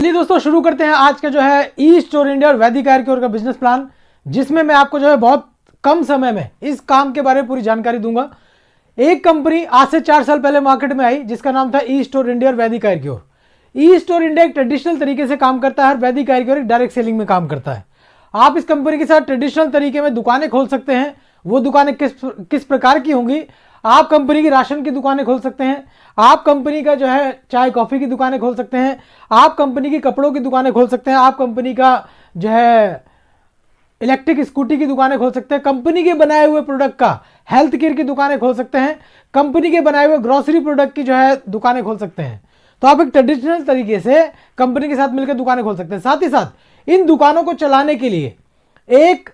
चलिए दोस्तों शुरू करते हैं आज का जो है ई स्टोर इंडिया और वैदिक आयुर क्योर का बिजनेस प्लान, जिसमें मैं आपको जो है बहुत कम समय में इस काम के बारे में पूरी जानकारी दूंगा। एक कंपनी आज से 4 साल पहले मार्केट में आई जिसका नाम था ई स्टोर इंडिया और वैदिक आयुर क्योर। ई स्टोर इंडिया एक ट्रेडिशनल तरीके से काम करता है और वैदिक आयुर क्योर एक डायरेक्ट सेलिंग में काम करता है। आप इस कंपनी के साथ ट्रेडिशनल तरीके में दुकानें खोल सकते हैं। वो दुकानें किस प्रकार की होंगी? आप कंपनी की राशन की दुकानें खोल सकते हैं, आप कंपनी का जो है चाय कॉफ़ी की दुकानें खोल सकते हैं, आप कंपनी की कपड़ों की दुकानें खोल सकते हैं, आप कंपनी का जो है इलेक्ट्रिक स्कूटी की दुकानें खोल सकते हैं, कंपनी के बनाए हुए प्रोडक्ट का हेल्थ केयर की दुकानें खोल सकते हैं, कंपनी के बनाए हुए ग्रोसरी प्रोडक्ट की जो है दुकानें खोल सकते हैं। तो आप एक ट्रेडिशनल तरीके से कंपनी के साथ मिलकर दुकानें खोल सकते हैं। साथ ही साथ इन दुकानों को चलाने के लिए एक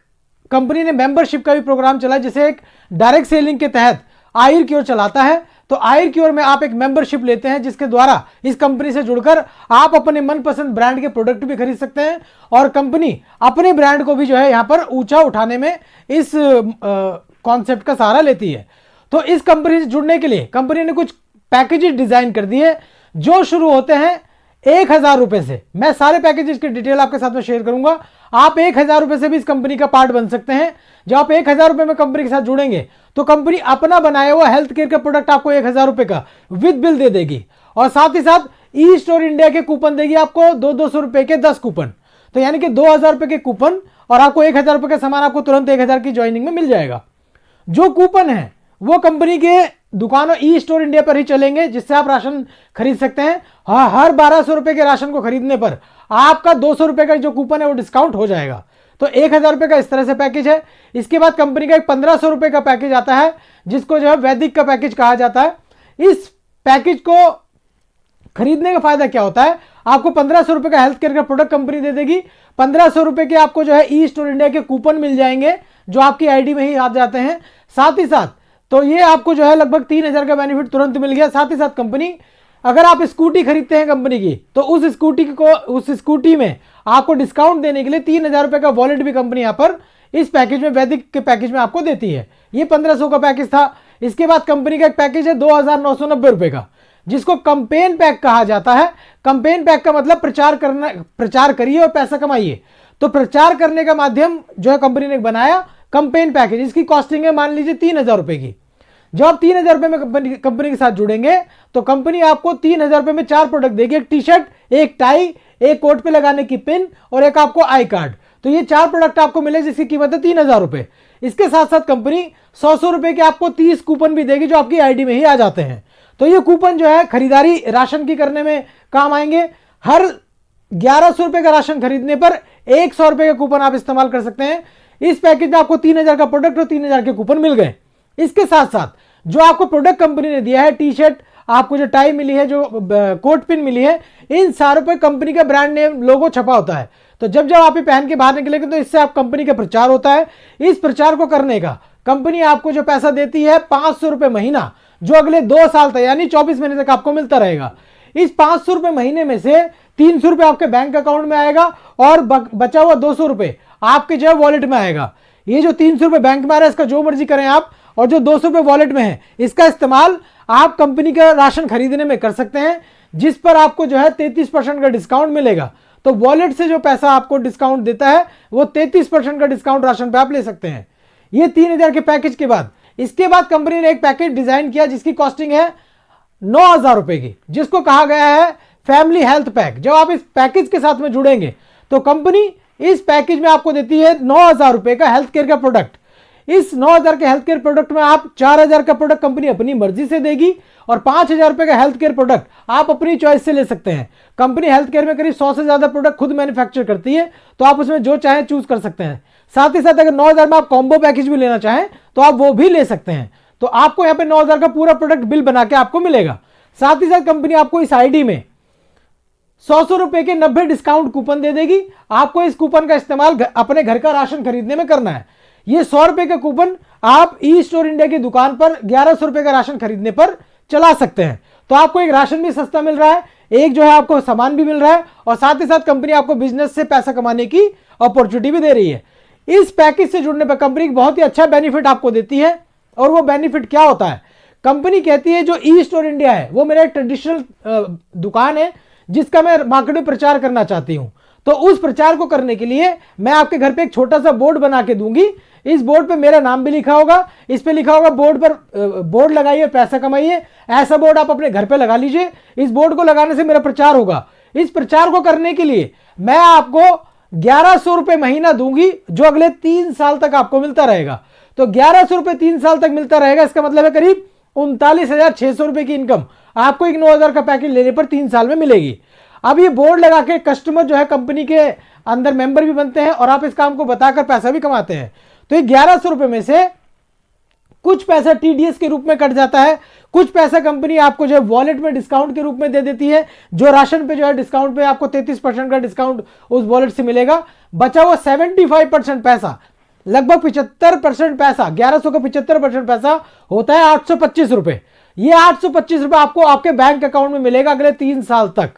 कंपनी ने मेंबरशिप का भी प्रोग्राम चला, जिसे एक डायरेक्ट सेलिंग के तहत आयुर क्योर चलाता है। तो आयुर क्योर में आप एक मेंबरशिप लेते हैं जिसके द्वारा इस कंपनी से जुड़कर आप अपने मनपसंद ब्रांड के प्रोडक्ट भी खरीद सकते हैं और कंपनी अपने ब्रांड को भी जो है यहां पर ऊंचा उठाने में इस कॉन्सेप्ट का सहारा लेती है। तो इस कंपनी से जुड़ने के लिए कंपनी ने कुछ पैकेजेस डिजाइन कर दिए जो शुरू होते हैं 1000 रुपए से। मैं सारे पैकेजेस की डिटेल आपके साथ में शेयर करूंगा। आप 1000 रुपए से भी इस कंपनी का पार्ट बन सकते हैं। जब आप 1000 रुपए में कंपनी के साथ जुड़ेंगे तो कंपनी अपना बनाया हुआ हेल्थ केयर का प्रोडक्ट आपको 1000 रुपए का विद बिल दे देगी और साथ ही साथ ई स्टोर इंडिया के कूपन देगी आपको 200 रुपए के 10 कूपन। तो यानी कि 2000 रुपए के कूपन और आपको 1000 रुपए का सामान आपको तुरंत 1000 की ज्वाइनिंग में मिल जाएगा। जो कूपन है वो कंपनी के दुकानों ई स्टोर इंडिया पर ही चलेंगे, जिससे आप राशन खरीद सकते हैं। हाँ, हर 1200 रुपए के राशन को खरीदने पर आपका 200 रुपए का जो कूपन है वो डिस्काउंट हो जाएगा। तो 1000 रुपए का इस तरह से पैकेज है। इसके बाद कंपनी का एक 1500 रुपए का पैकेज आता है जिसको जो है वैदिक का पैकेज कहा जाता है। इस पैकेज को खरीदने का फायदा क्या होता है? आपको 1500 रुपए का हेल्थ केयर का प्रोडक्ट कंपनी दे देगी। 1500 रुपए के आपको जो है ई स्टोर इंडिया के कूपन मिल जाएंगे जो आपकी आईडी में ही आ जाते हैं। साथ ही साथ तो ये आपको जो है लगभग 3000 का बेनिफिट तुरंत मिल गया। साथ ही साथ कंपनी, अगर आप स्कूटी खरीदते हैं कंपनी की, तो उस स्कूटी में आपको डिस्काउंट देने के लिए 3000 रुपए का वॉलेट भी कंपनी यहां पर इस पैकेज में, वैदिक के पैकेज में आपको देती है। ये 1500 का पैकेज था। इसके बाद कंपनी का एक पैकेज है 2990 रुपए का, जिसको कंपेन पैक कहा जाता है। कंपेन पैक का मतलब प्रचार करिए और पैसा कमाइए। तो प्रचार करने का माध्यम जो है कंपनी ने बनाया कंपेन पैकेज। इसकी कॉस्टिंग है मान लीजिए 3000 रुपए की। जब आप 3000 रुपए में कंपनी के साथ जुड़ेंगे तो कंपनी आपको 3000 रुपए में 4 प्रोडक्ट देगी, एक टी शर्ट, एक टाई, एक कोट पे लगाने की पिन और एक आपको आई कार्ड। तो ये 4 प्रोडक्ट आपको मिले जिसकी कीमत है 3000 रुपए। इसके साथ साथ कंपनी 100 रुपए के आपको 30 कूपन भी देगी जो आपकी आईडी में ही आ जाते हैं। तो ये कूपन जो है खरीदारी राशन की करने में काम आएंगे। हर 1100 रुपए का राशन खरीदने पर 100 रुपए का कूपन आप इस्तेमाल कर सकते हैं। इस पैकेज में आपको 3000 का प्रोडक्ट और 3000 के कूपन मिल गए। इसके साथ साथ जो आपको प्रोडक्ट कंपनी ने दिया है, टी शर्ट, आपको जो टाई मिली है, जो कोट पिन मिली है, इन सारों पर कंपनी का ब्रांड नेम लोगो छपा होता है। तो जब जब आप ये पहन के बाहर निकलेंगे तो इससे आप कंपनी का प्रचार होता है। इस प्रचार को करने का कंपनी आपको जो पैसा देती है 500 रुपए महीना, जो अगले 2 साल तक यानी 24 महीने तक आपको मिलता रहेगा। इस 500 रुपए महीने में से 300 रुपए आपके बैंक अकाउंट में आएगा और बचा हुआ 200 रुपए आपके जो है वॉलेट में आएगा। ये जो 300 रुपए बैंक में आ रहा है इसका जो मर्जी करें आप, और जो 200 रुपए वॉलेट में है इसका इस्तेमाल आप कंपनी का राशन खरीदने में कर सकते हैं, जिस पर आपको जो है 33% का डिस्काउंट मिलेगा। तो वॉलेट से जो पैसा आपको डिस्काउंट देता है वो 33% का डिस्काउंट राशन पे आप ले सकते हैं। ये 3000 के पैकेज के बाद इसके बाद कंपनी ने एक पैकेज डिजाइन किया जिसकी कॉस्टिंग है 9000 रुपए की, जिसको कहा गया है फैमिली हेल्थ पैक। जब आप इस पैकेज के साथ में जुड़ेंगे तो कंपनी इस पैकेज में आपको देती है 9000 रुपए का हेल्थ केयर का प्रोडक्ट। इस 9000 के हेल्थ केयर प्रोडक्ट में आप 4000 का प्रोडक्ट कंपनी अपनी मर्जी से देगी और 5000 रुपए का हेल्थ केयर प्रोडक्ट आप अपनी चॉइस से ले सकते हैं। कंपनी हेल्थ केयर में करीब 100 से ज्यादा प्रोडक्ट खुद मैन्युफैक्चर करती है, तो आप उसमें जो चाहें चूज कर सकते हैं। साथ ही साथ अगर 9000 में आप कॉम्बो पैकेज भी लेना चाहें तो आप वो भी ले सकते हैं। तो आपको यहाँ पे 9000 का पूरा प्रोडक्ट बिल बना के आपको मिलेगा। साथ ही साथ कंपनी आपको इस आईडी में 100 रुपए के 90 डिस्काउंट कूपन दे देगी। आपको इस कूपन का इस्तेमाल अपने घर का राशन खरीदने में करना है। ये 100 रुपए का कूपन आप ई स्टोर इंडिया की दुकान पर 1100 रुपए का राशन खरीदने पर चला सकते हैं। तो आपको एक राशन भी सस्ता मिल रहा है, एक जो है आपको सामान भी मिल रहा है और साथ ही साथ कंपनी आपको बिजनेस से पैसा कमाने की अपॉर्चुनिटी भी दे रही है। इस पैकेज से जुड़ने पर कंपनी बहुत ही अच्छा बेनिफिट आपको देती है। और वो बेनिफिट क्या होता है? कंपनी कहती है जो ई स्टोर इंडिया है वो मेरा एक ट्रेडिशनल दुकान है जिसका मैं मार्केट में प्रचार करना चाहती हूं। तो उस प्रचार को करने के लिए मैं आपके घर पे एक छोटा सा बोर्ड बना के दूंगी। इस बोर्ड पे मेरा नाम भी लिखा होगा, इस पे लिखा होगा बोर्ड पर बोर्ड लगाइए पैसा कमाइए। ऐसा बोर्ड आप अपने घर पे लगा लीजिए। इस बोर्ड को लगाने से मेरा प्रचार होगा। इस प्रचार को करने के लिए मैं आपको 1100 रुपए महीना दूंगी, जो अगले 3 साल तक आपको मिलता रहेगा। तो 1100 रुपए 3 साल तक मिलता रहेगा, इसका मतलब है करीब 39,600 रुपए की इनकम आपको एक 9,000 का पैकेज लेने पर 3 साल में मिलेगी। अब ये बोर्ड लगा के कस्टमर जो है कंपनी के अंदर मेंबर भी बनते हैं और आप इस काम को बताकर पैसा भी कमाते हैं। तो ये 1100 रुपए में से कुछ पैसा टीडीएस के रूप में कट जाता है, कुछ पैसा कंपनी आपको जो है वॉलेट में डिस्काउंट के रूप में दे देती है। जो राशन पे जो है डिस्काउंट पे आपको 33% का डिस्काउंट उस वॉलेट से मिलेगा। बचा हुआ 75% पैसा, लगभग 75% पैसा, 1100 का 75% पैसा होता है 825 रुपए। ये 825 रुपए आपको आपके बैंक अकाउंट में मिलेगा अगले 3 साल तक।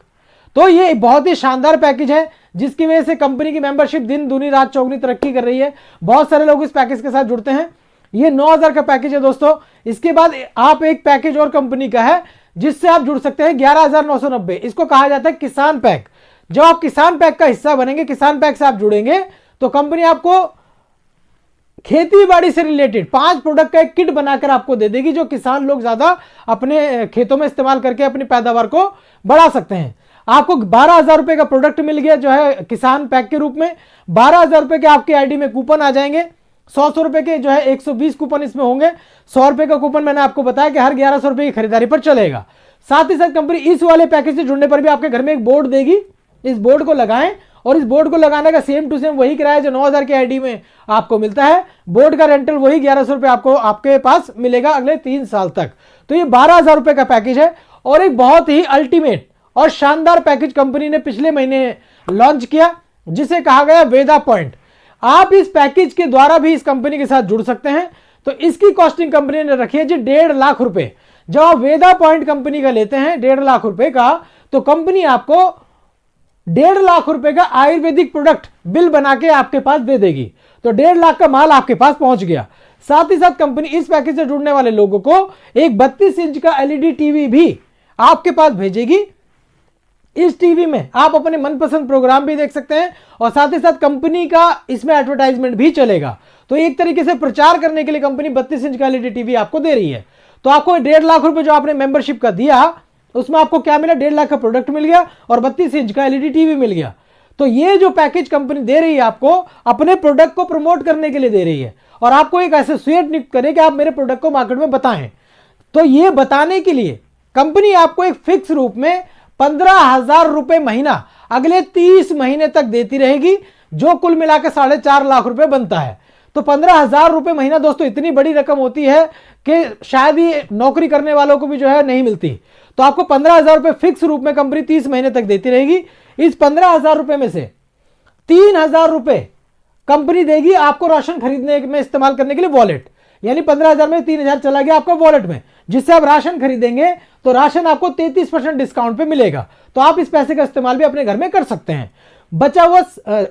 तो ये बहुत ही शानदार पैकेज है, जिसकी वजह से कंपनी की मेंबरशिप दिन दूनी रात चौगुनी तरक्की कर रही है। बहुत सारे लोग इस पैकेज के साथ जुड़ते हैं। ये 9,000 का पैकेज है दोस्तों। इसके बाद आप एक पैकेज और कंपनी का है जिससे आप जुड़ सकते हैं 11,990। इसको कहा जाता है किसान पैक। जब आप किसान पैक का हिस्सा बनेंगे, किसान पैक से आप जुड़ेंगे, तो कंपनी आपको खेती बाड़ी से रिलेटेड 5 प्रोडक्ट का एक किट बनाकर आपको दे देगी, जो किसान लोग ज्यादा अपने खेतों में इस्तेमाल करके अपनी पैदावार को बढ़ा सकते हैं। आपको 12,000 रुपए का प्रोडक्ट मिल गया जो है किसान पैक के रूप में। 12,000 रुपए के आपके आईडी में कूपन आ जाएंगे। 100 रुपए के जो है 120 कूपन इसमें होंगे। 100 रुपए का कूपन मैंने आपको बताया कि हर 1100 रुपए की खरीदारी पर चलेगा। साथ ही साथ कंपनी इस वाले पैकेज से जुड़ने पर भी आपके घर में एक बोर्ड देगी। इस बोर्ड को लगाएं, और इस बोर्ड को लगाने का सेम टू सेम वही किराया जो 9,000 के आईडी में आपको मिलता है। बोर्ड का रेंटल वही 1100 रुपए आपको आपके पास मिलेगा अगले 3 साल तक। तो ये 12,000 रुपए का पैकेज है, और एक बहुत ही अल्टीमेट और शानदार पैकेज कंपनी ने पिछले महीने लॉन्च किया, जिसे कहा गया वेदा पॉइंट। आप इस पैकेज के द्वारा भी इस कंपनी के साथ जुड़ सकते हैं। तो इसकी कॉस्टिंग कंपनी ने रखी है जी 1.5 लाख रुपए। जब आप वेदा पॉइंट कंपनी का लेते हैं 1.5 लाख रुपए का, तो कंपनी आपको 1.5 लाख रुपए का आयुर्वेदिक प्रोडक्ट बिल बना के आपके पास दे देगी। तो 1.5 लाख का माल आपके पास पहुंच गया। साथ ही साथ कंपनी इस पैकेज से जुड़ने वाले लोगों को एक 32 इंच का एलईडी टीवी भी आपके पास भेजेगी। इस टीवी में आप अपने मनपसंद प्रोग्राम भी देख सकते हैं, और साथ ही साथ कंपनी का इसमें एडवर्टाइजमेंट भी चलेगा। तो एक तरीके से प्रचार करने के लिए कंपनी 32 इंच का एलईडी टीवी आपको दे रही है। तो आपको 1.5 लाख रुपए जो आपने मेंबरशिप का दिया, उसमें आपको क्या मिला, 1.5 लाख का प्रोडक्ट मिल गया और 32 इंच का एलईडी टीवी मिल गया। तो ये जो पैकेज कंपनी दे रही है आपको, अपने प्रोडक्ट को प्रमोट करने के लिए दे रही है, और आपको एक एसोसिएट नियुक्त करे कि आप मेरे प्रोडक्ट को मार्केट में बताएं। तो ये बताने के लिए कंपनी आपको एक फिक्स रूप में 15,000 रुपए महीना अगले 30 महीने तक देती रहेगी, जो कुल मिलाकर 4.5 लाख रुपए बनता है। तो 15,000 रुपए महीना दोस्तों इतनी बड़ी रकम होती है कि शायद ही नौकरी करने वालों को भी जो है नहीं मिलती। तो आपको 15,000 रुपए फिक्स रूप में कंपनी 30 महीने तक देती रहेगी। इस 15,000 रुपए में से 3,000 रुपए कंपनी देगी आपको राशन खरीदने में इस्तेमाल करने के लिए वॉलेट, यानी 15,000 में 3,000 चला गया आपका वॉलेट में, जिससे आप राशन खरीदेंगे तो राशन आपको 33% डिस्काउंट पे मिलेगा। तो आप इस पैसे का इस्तेमाल भी अपने घर में कर सकते हैं। बचा हुआ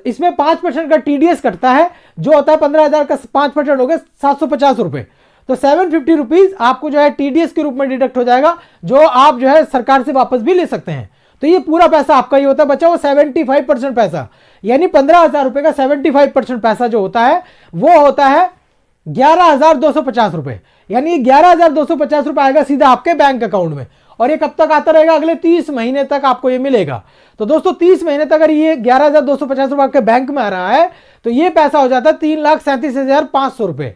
इसमें 5% का टीडीएस कटता है, जो होता है 15,000 का 5% हो गया 750 रुपए। तो 750 रुपीज आपको जो है टीडीएस के रूप में डिडक्ट हो जाएगा, जो आप जो है सरकार से वापस भी ले सकते हैं। तो ये पूरा पैसा आपका ही होता है। बचा हुआ 75% पैसा, यानी 15,000 रुपए का 75% पैसा जो होता है वो होता है 11,250 रुपए, यानी 11,250 रुपए आएगा सीधा आपके बैंक अकाउंट में, और ये कब तक आता रहेगा, अगले 30 महीने तक आपको ये मिलेगा। तो दोस्तों 30 महीने तक अगर ये 11,250 रुपए आपके बैंक में आ रहा है, तो ये पैसा हो जाता है 3,37,500 रुपए।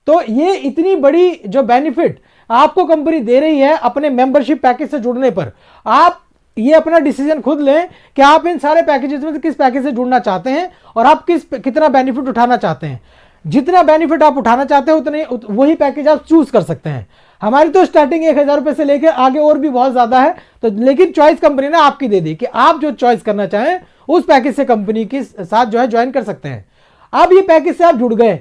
तो ये इतनी बड़ी जो बेनिफिट आपको कंपनी दे रही है अपने मेंबरशिप पैकेज से जुड़ने पर, आप ये अपना डिसीजन खुद लें कि आप इन सारे पैकेजेस में से किस पैकेज से जुड़ना चाहते हैं, और आप कितना बेनिफिट उठाना चाहते हैं। जितना बेनिफिट आप उठाना चाहते हो उतने वही पैकेज आप चूज कर सकते हैं। हमारी तो स्टार्टिंग 1,000 रुपए से लेकर आगे और भी बहुत ज्यादा है, तो लेकिन चॉइस कंपनी ने आपकी दे दी कि आप जो चॉइस करना चाहें उस पैकेज से कंपनी के साथ जो है ज्वाइन कर सकते हैं। अब ये पैकेज से आप जुड़ गए,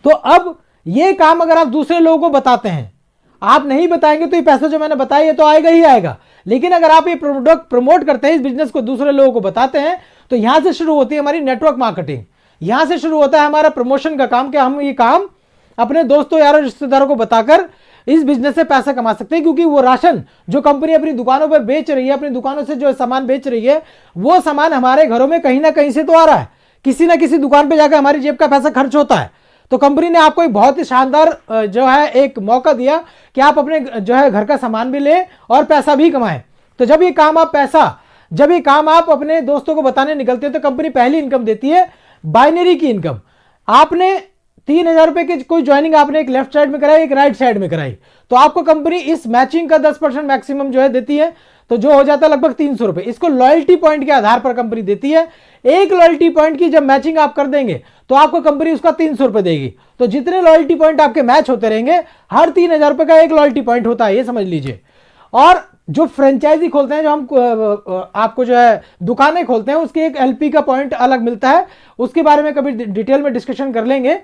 तो अब ये काम अगर आप दूसरे लोगों को बताते हैं, आप नहीं बताएंगे तो ये पैसा जो मैंने बताया ये तो आएगा ही आएगा। लेकिन अगर आप ये प्रोडक्ट प्रमोट करते हैं, इस बिजनेस को दूसरे लोगों को बताते हैं, तो यहां से शुरू होती है हमारी नेटवर्क मार्केटिंग। यहां से शुरू होता है हमारा प्रमोशन का काम, कि हम ये काम अपने दोस्तों यारों रिश्तेदारों को बताकर इस बिजनेस से पैसा कमा सकते हैं, क्योंकि वो राशन जो कंपनी अपनी दुकानों पर बेच रही है, अपनी दुकानों से जो सामान बेच रही है, वो सामान हमारे घरों में कहीं ना कहीं से तो आ रहा है, किसी ना किसी दुकान पे जाकर हमारी जेब का पैसा खर्च होता है। तो कंपनी ने आपको एक बहुत ही शानदार जो है एक मौका दिया कि आप अपने जो है घर का सामान भी ले और पैसा भी कमाएं। तो जब ये काम आप अपने दोस्तों को बताने निकलते हैं तो कंपनी पहली इनकम देती है बाइनरी की इनकम। आपने 3,000 रुपए की कोई ज्वाइनिंग आपने एक लेफ्ट साइड में कराई, एक राइट साइड में कराई, तो आपको कंपनी इस मैचिंग का 10% मैक्सिमम जो है देती है, तो जो हो जाता है लगभग 300 रुपए। इसको लॉयल्टी पॉइंट के आधार पर कंपनी देती है। एक लॉयल्टी पॉइंट की जब मैचिंग आप कर देंगे तो आपको कंपनी उसका 300 रुपए देगी। तो जितने लॉयल्टी पॉइंट आपके मैच होते रहेंगे, हर 3,000 रुपए का एक लॉयल्टी पॉइंट होता है, ये समझ लीजिए। और जो फ्रेंचाइजी खोलते हैं, जो हम आपको जो है दुकानें खोलते हैं, उसके एक एलपी का पॉइंट अलग मिलता है, उसके बारे में कभी डिटेल में डिस्कशन कर लेंगे।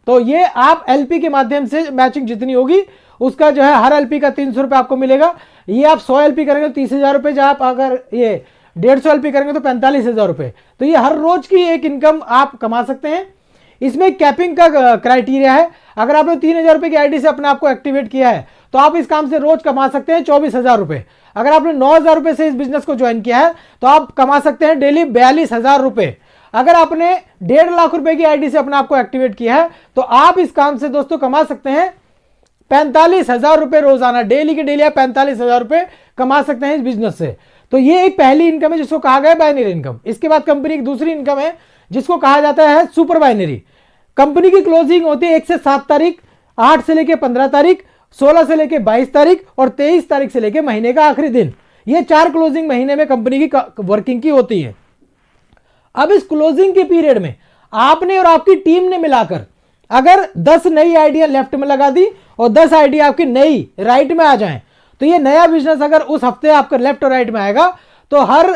तो ये आप एलपी के माध्यम से मैचिंग जितनी होगी उसका जो है हर एलपी का 300 रुपए आपको मिलेगा। ये आप 100 एलपी करेंगे तो 30,000 रुपए, जब आप अगर ये 150 एलपी करेंगे तो 45,000 रुपए। तो ये हर रोज की एक इनकम आप कमा सकते हैं। इसमें कैपिंग का क्राइटेरिया है। अगर आपने 3,000 रुपए की आईडी से अपने आप को एक्टिवेट किया है तो आप इस काम से रोज कमा सकते हैं 24,000 रुपए। अगर आपने 9,000 रुपए से इस बिजनेस को ज्वाइन किया है तो आप कमा सकते हैं डेली 42,000 रुपए। अगर आपने 1.5 लाख रुपए की आईडी से अपने आप को एक्टिवेट किया है तो आप इस काम से दोस्तों कमा सकते हैं 45,000 रुपए रोजाना। डेली के डेली आप 45,000 रुपए कमा सकते हैं इस बिजनेस से। तो ये एक पहली इनकम है जिसको कहा गया बाइनरी इनकम। इसके बाद कंपनी की दूसरी इनकम है जिसको कहा जाता है सुपर बाइनरी। कंपनी की क्लोजिंग होती है 1 से 7 तारीख, 8 से लेकर 15 तारीख, 16 से लेकर 22 तारीख और 23 तारीख से लेकर महीने का आखिरी दिन। ये 4 क्लोजिंग महीने में कंपनी की वर्किंग की होती है। अब इस क्लोजिंग के पीरियड में आपने और आपकी टीम ने मिलाकर अगर 10 नई आइडिया लेफ्ट में लगा दी और 10 आइडिया आपकी नई राइट में आ जाएं, तो ये नया बिजनेस अगर उस हफ्ते आपका लेफ्ट और राइट में आएगा तो हर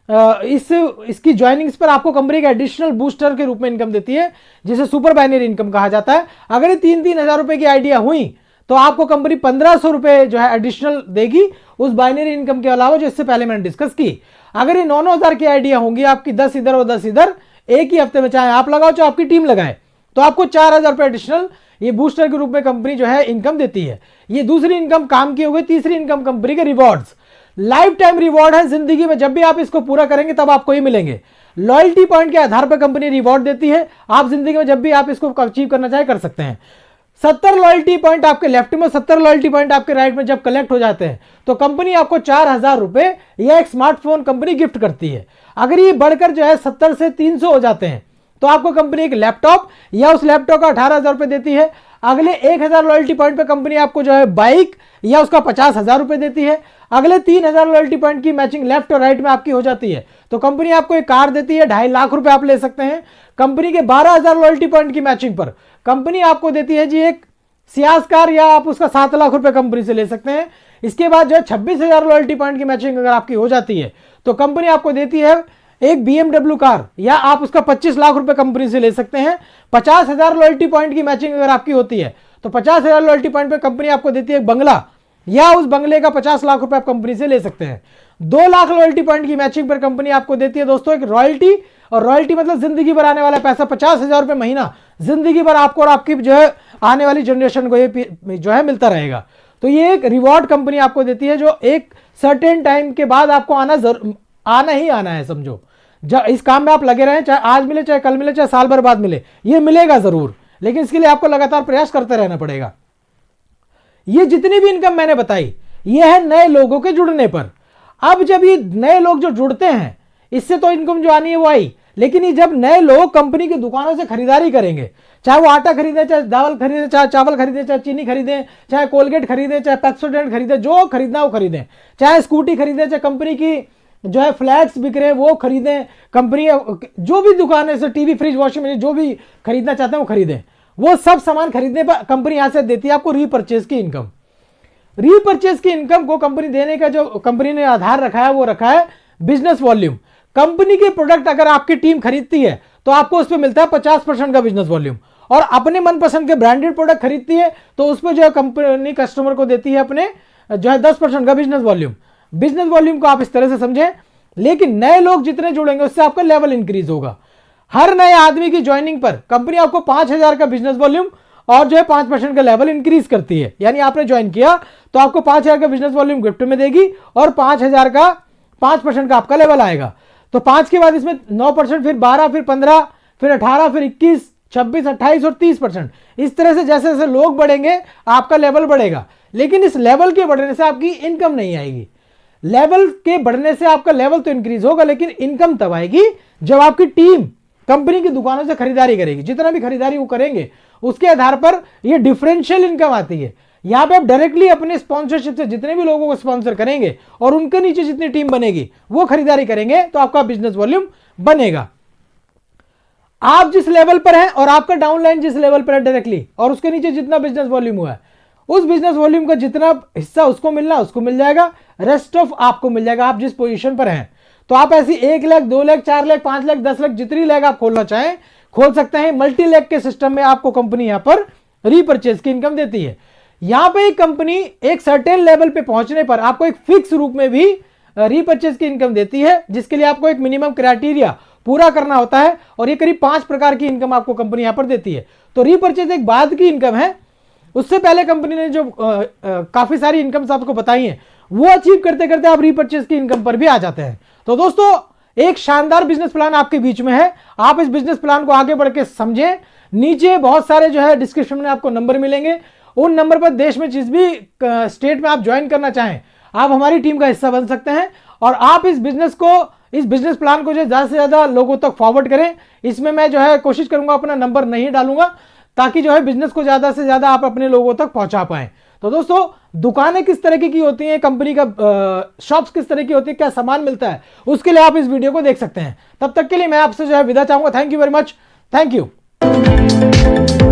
इसकी ज्वाइनिंग्स पर आपको कंपनी का एडिशनल बूस्टर के रूप में इनकम देती है, जिसे सुपर बाइनरी इनकम कहा जाता है। अगर ये 3-3 हजार रुपए की आइडिया हुई तो आपको कंपनी 1,500 रुपए जो है एडिशनल देगी उस बाइनरी इनकम के अलावा, जो इससे पहले मैंने डिस्कस की। अगर ये 9-9 हजार की आइडिया होंगी आपकी, 10 इधर और 10 इधर, एक ही हफ्ते में चाहे आप लगाओ चाहे आपकी टीम लगाए, तो आपको 4,000 रुपए एडिशनल ये बूस्टर के रूप में कंपनी जो है इनकम देती है। ये दूसरी इनकम काम की हो गई। तीसरी इनकम कंपनी के रिवॉर्ड्स। लाइफ टाइम रिवॉर्ड है। जिंदगी में जब भी आप इसको पूरा करेंगे तब आपको ही मिलेंगे। लॉयल्टी पॉइंट के आधार पर कंपनी रिवॉर्ड देती है। आप जिंदगी में जब भी आप इसको अचीव करना चाहे कर सकते हैं। 70 लॉयल्टी पॉइंट आपके लेफ्ट में, 70 लॉयल्टी पॉइंट आपके राइट में जब कलेक्ट हो जाते हैं तो कंपनी आपको 4,000 रुपए या एक स्मार्टफोन कंपनी गिफ्ट करती है। अगर ये बढ़कर जो है 70 से 300 हो जाते हैं तो आपको कंपनी एक लैपटॉप या उस लैपटॉप का 18,000 रुपए देती है। अगले 1,000 लॉयल्टी पॉइंट पे कंपनी आपको जो है बाइक या उसका 50,000 रुपए देती है। अगले 3,000 लॉयल्टी पॉइंट की मैचिंग लेफ्ट और राइट में आपकी हो जाती है तो कंपनी आपको एक कार देती है, 2.5 लाख रुपए आप ले सकते हैं। कंपनी के 12,000 लॉयल्टी पॉइंट की मैचिंग पर कंपनी आपको देती है जी एक सियाज कार, या आप उसका 7 लाख रुपए कंपनी से ले सकते हैं। इसके बाद जो है 26,000 लॉयल्टी पॉइंट की मैचिंग अगर आपकी हो जाती है तो कंपनी आपको देती है एक BMW कार, या आप उसका 25 लाख रुपए कंपनी से ले सकते हैं। 50,000 लॉयल्टी पॉइंट की मैचिंग अगर आपकी होती है तो 50,000 लॉयल्टी पॉइंट पे कंपनी आपको देती है एक बंगला, या उस बंगले का 50 लाख रुपए आप कंपनी से ले सकते हैं। 2 लाख लॉयल्टी पॉइंट की मैचिंग पर कंपनी आपको देती है दोस्तों एक रॉयल्टी, और रॉयल्टी मतलब जिंदगी भर आने वाला पैसा, 50,000 रुपए महीना जिंदगी भर आपको और आपकी जो है आने वाली जनरेशन को ये जो है मिलता रहेगा। तो ये एक रिवॉर्ड कंपनी आपको देती है जो एक सर्टेन टाइम के बाद आपको आना ही आना है। समझो इस काम में आप लगे रहें, चाहे आज मिले चाहे कल मिले चाहे साल भर बाद मिले, ये मिलेगा जरूर, लेकिन इसके लिए आपको लगातार प्रयास करते रहना पड़ेगा। ये जितनी भी इनकम मैंने बताई ये है नए लोगों के जुड़ने पर। अब जब ये नए लोग जो जुड़ते हैं इससे तो इनकम जो आनी है वो आई, लेकिन ये जब नए लोग कंपनी की दुकानों से खरीदारी करेंगे, चाहे वो आटा खरीदे, चाहे दाल खरीदे, चाहे चावल खरीदे, चाहे चीनी खरीदे, चाहे कोलगेट खरीदे, चाहे पेप्सोडेंट खरीदे, जो खरीदना वो खरीदें, चाहे स्कूटी खरीदे, चाहे कंपनी की जो है फ्लैट्स बिक रहे हैं वो खरीदें, कंपनी जो भी दुकान है टीवी, फ्रिज, वॉशिंग मशीन जो भी खरीदना चाहते हैं वो खरीदें। वो सब सामान खरीदने पर कंपनी यहां से देती है आपको रीपरचेज की इनकम। रीपरचेज की इनकम को कंपनी देने का जो कंपनी ने आधार रखा है वो रखा है बिजनेस वॉल्यूम। कंपनी के प्रोडक्ट अगर आपकी टीम खरीदती है तो आपको उस पर मिलता है 50% का बिजनेस वॉल्यूम, और अपने मनपसंद के ब्रांडेड प्रोडक्ट खरीदती है तो उस पर जो है कंपनी कस्टमर को देती है अपने जो है 10% का बिजनेस वॉल्यूम। बिजनेस वॉल्यूम को आप इस तरह से समझें, लेकिन नए लोग जितने जुड़ेंगे उससे आपका लेवल इंक्रीज होगा। हर नए आदमी की ज्वाइनिंग पर कंपनी आपको 5,000 का बिजनेस वॉल्यूम और जो है 5% का लेवल इंक्रीज करती है। यानी आपने ज्वाइन किया तो आपको 5,000 का बिजनेस वॉल्यूम गिफ्ट में देगी और 5,000 का 5% का आपका लेवल आएगा। तो 5 के बाद इसमें 9%, फिर 12, फिर 15, फिर 18, फिर 21, 26, 28 और 30%। इस तरह से जैसे जैसे लोग बढ़ेंगे आपका लेवल बढ़ेगा। लेकिन इस लेवल के बढ़ने से आपकी इनकम नहीं आएगी। लेवल के बढ़ने से आपका लेवल तो इंक्रीज होगा, लेकिन इनकम तब आएगी जब आपकी टीम कंपनी की दुकानों से खरीदारी करेगी। जितना भी खरीदारी वो करेंगे उसके आधार पर ये डिफरेंशियल इनकम आती है। यहां पे आप डायरेक्टली अपने स्पॉन्सरशिप से जितने भी लोगों को स्पॉन्सर करेंगे और उनके नीचे जितनी टीम बनेगी वो खरीदारी करेंगे तो आपका बिजनेस वॉल्यूम बनेगा। आप जिस लेवल पर हैं और आपका डाउनलाइन जिस लेवल पर है डायरेक्टली, और उसके नीचे जितना बिजनेस वॉल्यूम हुआ है, उस बिजनेस वॉल्यूम का जितना हिस्सा उसको मिलना उसको मिल जाएगा, रेस्ट ऑफ आपको मिल जाएगा आप जिस पोजीशन पर हैं। तो आप ऐसी 1 लाख, 2 लाख, 4 लाख, 5 लाख, 10 लाख जितनी लाख आप खोलना चाहें खोल सकते हैं। मल्टी लाख के सिस्टम में आपको कंपनी यहां पर रीपर्चेज की इनकम देती है। यहां पे एक कंपनी एक सर्टेन लेवल पे पहुंचने पर आपको एक फिक्स रूप में भी रीपर्चेज की इनकम देती है, जिसके लिए आपको एक मिनिमम क्राइटेरिया पूरा करना होता है। और ये करीब 5 प्रकार की इनकम आपको कंपनी यहां पर देती है। तो रीपर्चेज एक बाद की इनकम है। उससे पहले कंपनी ने जो काफी सारी इनकम्स आपको बताई हैं वो अचीव करते करते आप रीपर्चेज की इनकम पर भी आ जाते हैं। तो दोस्तों एक शानदार बिजनेस प्लान आपके बीच में है। आप इस बिजनेस प्लान को आगे बढ़ के समझें। नीचे बहुत सारे जो है डिस्क्रिप्शन में आपको नंबर मिलेंगे। उन नंबर पर देश में जिस भी स्टेट में आप ज्वाइन करना चाहें आप हमारी टीम का हिस्सा बन सकते हैं। और आप इस बिजनेस प्लान को जो ज्यादा से ज्यादा लोगों तक फॉरवर्ड करें। इसमें मैं जो है कोशिश करूंगा अपना नंबर नहीं डालूंगा ताकि जो है बिजनेस को ज्यादा से ज्यादा आप अपने लोगों तक पहुंचा पाएं। तो दोस्तों दुकानें किस तरीके की होती हैं, कंपनी का शॉप्स किस तरह की होती है, क्या सामान मिलता है, उसके लिए आप इस वीडियो को देख सकते हैं। तब तक के लिए मैं आपसे जो है विदा चाहूंगा। Thank you very much. Thank you.